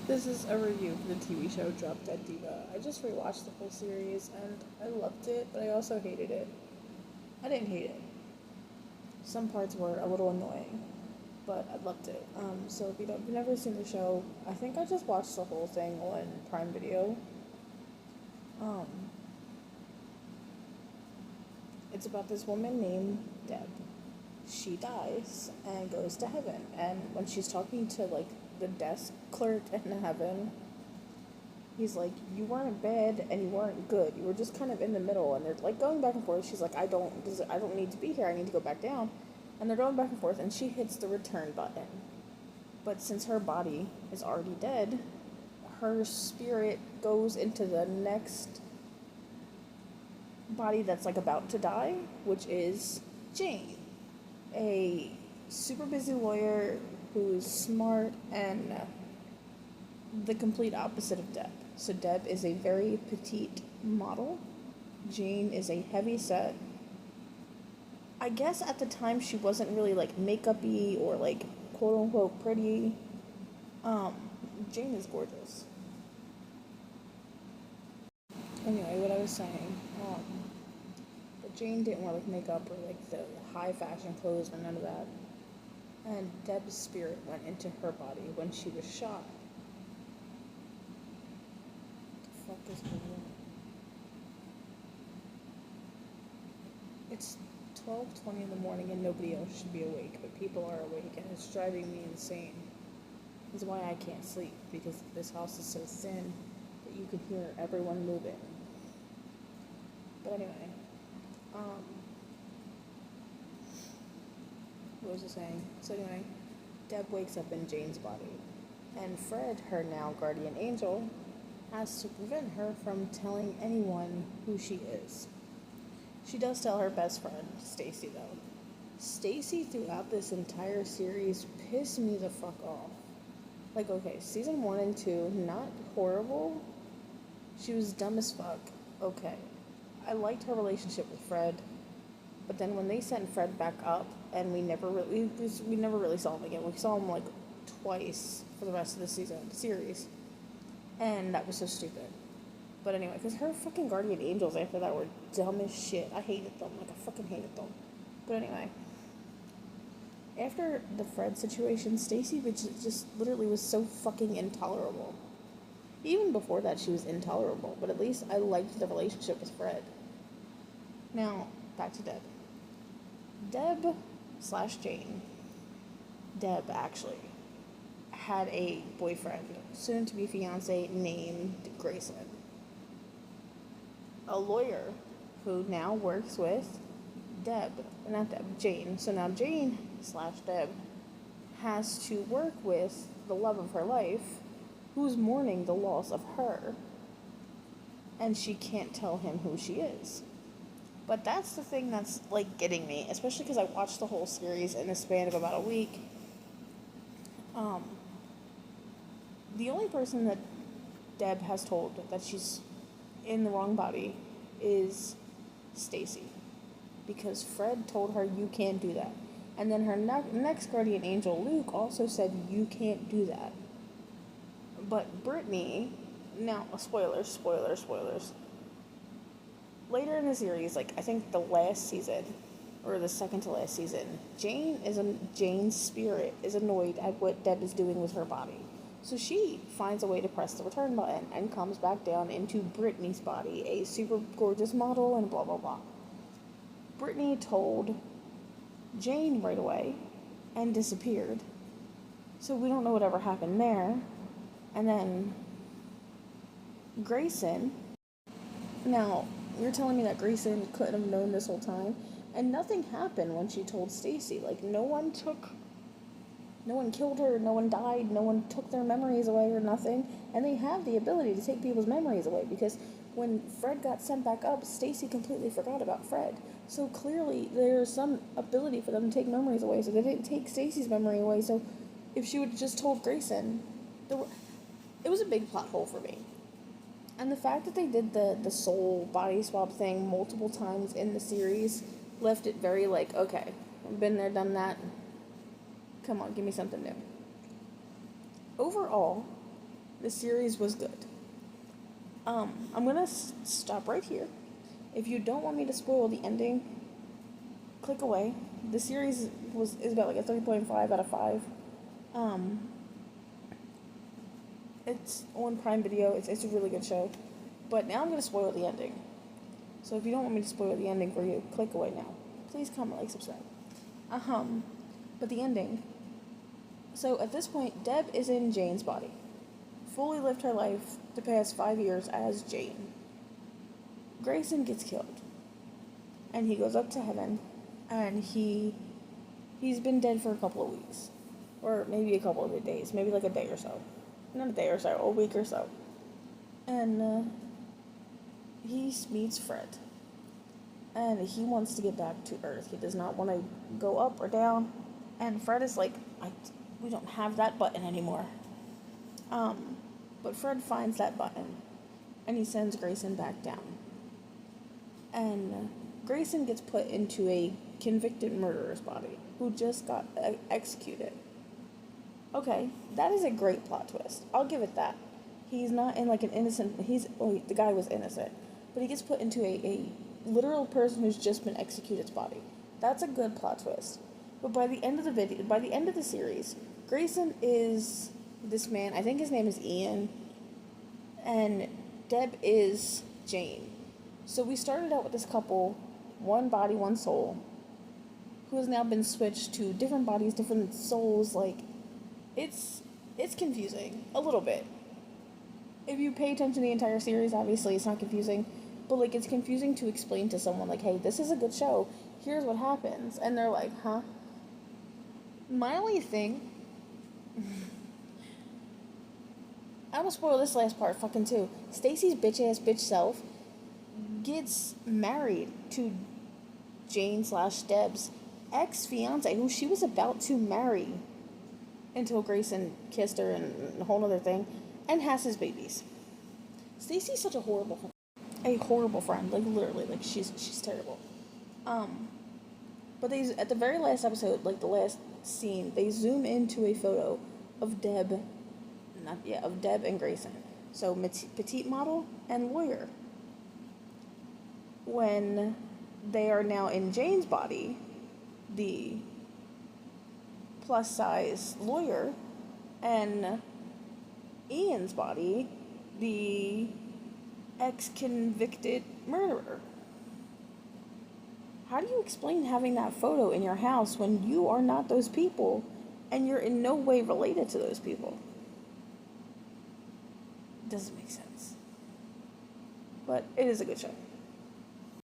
This is a review of the TV show Drop Dead Diva. I just rewatched the whole series and I loved it, but I also hated it. I didn't hate it. Some parts were a little annoying, but I loved it. So if you've never seen the show, I think I just watched the whole thing on Prime Video. Um, it's about this woman named Deb. She dies and goes to heaven, and when she's talking to like the desk clerk in heaven, he's like, you weren't bad and you weren't good, you were just kind of in the middle. And they're like going back and forth. She's like, I don't need to be here, I need to go back down. And they're going back and forth, and she hits the return button. But since her body is already dead, her spirit goes into the next body that's like about to die, which is Jane, a super busy lawyer who's smart and the complete opposite of Deb. So Deb is a very petite model. Jane is a heavy set. I guess at the time she wasn't really like makeup-y or like quote unquote pretty. Jane is gorgeous. Anyway, what I was saying, but Jane didn't wear like makeup or like the high fashion clothes or none of that. And Deb's spirit went into her body when she was shot. What the fuck is going on? It's 12:20 in the morning and nobody else should be awake, but people are awake and it's driving me insane. It's why I can't sleep, because this house is so thin that you can hear everyone moving. But anyway, what was I saying? So anyway, Deb wakes up in Jane's body, and Fred, her now guardian angel, has to prevent her from telling anyone who she is. She does tell her best friend, Stacy, though. Stacy, throughout this entire series, pissed me the fuck off. Like, okay, season 1 and 2, not horrible. She was dumb as fuck. Okay. I liked her relationship with Fred, but then when they sent Fred back up, and we never really saw him again. We saw him like twice for the rest of the series, and that was so stupid. But anyway, because her fucking guardian angels after that were dumb as shit. I hated them. Like, I fucking hated them. But anyway, after the Fred situation, Stacy just literally was so fucking intolerable. Even before that, she was intolerable, but at least I liked the relationship with Fred. Now, back to Deb. Deb/Jane. Deb, actually, had a boyfriend, soon-to-be fiance, named Grayson. A lawyer who now works with Jane. So now Jane/Deb has to work with the love of her life, who's mourning the loss of her, and she can't tell him who she is. But that's the thing that's like getting me, especially because I watched the whole series in the span of about a week. The only person that Deb has told that she's in the wrong body is Stacy, because Fred told her you can't do that, and then her next guardian angel, Luke, also said you can't do that. But Brittany, now spoilers. Later in the series, like I think the last season, or the second to last season, Jane's spirit is annoyed at what Deb is doing with her body. So she finds a way to press the return button and comes back down into Brittany's body, a super gorgeous model and blah blah blah. Brittany told Jane right away and disappeared. So we don't know whatever happened there. And then Grayson. Now, you're telling me that Grayson couldn't have known this whole time? And nothing happened when she told Stacy. Like, no one killed her, no one died, no one took their memories away or nothing. And they have the ability to take people's memories away, because when Fred got sent back up, Stacy completely forgot about Fred. So clearly there's some ability for them to take memories away, so they didn't take Stacy's memory away. So if she would have just told Grayson, it was a big plot hole for me. And the fact that they did the soul body swap thing multiple times in the series left it very like, okay, I've been there, done that. Come on, give me something new. Overall, The series was good. I'm gonna stop right here. If you don't want me to spoil the ending, click away. The series is about like a 3.5 out of 5. It's on Prime Video. It's a really good show. But now I'm gonna spoil the ending. So if you don't want me to spoil the ending for you, click away now. Please comment, like, subscribe. But the ending. So at this point, Deb is in Jane's body. Fully lived her life the past 5 years as Jane. Grayson gets killed. And he goes up to heaven. And he's been dead for a couple of weeks. Or maybe a couple of days. Maybe like a day or so. Not a day or so, a week or so. And he meets Fred. And he wants to get back to Earth. He does not want to go up or down. And Fred is like, we don't have that button anymore. But Fred finds that button. And he sends Grayson back down. And Grayson gets put into a convicted murderer's body who just got executed. Okay, that is a great plot twist. I'll give it that. He's not in like an innocent... the guy was innocent. But he gets put into a literal person who's just been executed's body. That's a good plot twist. But by the end of the series, Grayson is this man. I think his name is Ian. And Deb is Jane. So we started out with this couple, one body, one soul, who has now been switched to different bodies, different souls. Like, it's confusing a little bit. If you pay attention to the entire series, obviously it's not confusing. But, like, it's confusing to explain to someone, like, hey, this is a good show. Here's what happens. And they're like, huh? My only thing... I'm gonna spoil this last part fucking too. Stacy's bitch-ass bitch self gets married to Jane/Deb's ex-fiance, who she was about to marry until Grayson kissed her and a whole other thing, and has his babies. Stacy's such a horrible friend, like literally, like she's terrible. But at the very last episode, like the last scene, they zoom into a photo of Deb and Grayson. So petite model and lawyer. When they are now in Jane's body, the plus size lawyer, and Ian's body, the ex-convicted murderer. How do you explain having that photo in your house when you are not those people and you're in no way related to those people? Doesn't make sense. But it is a good show.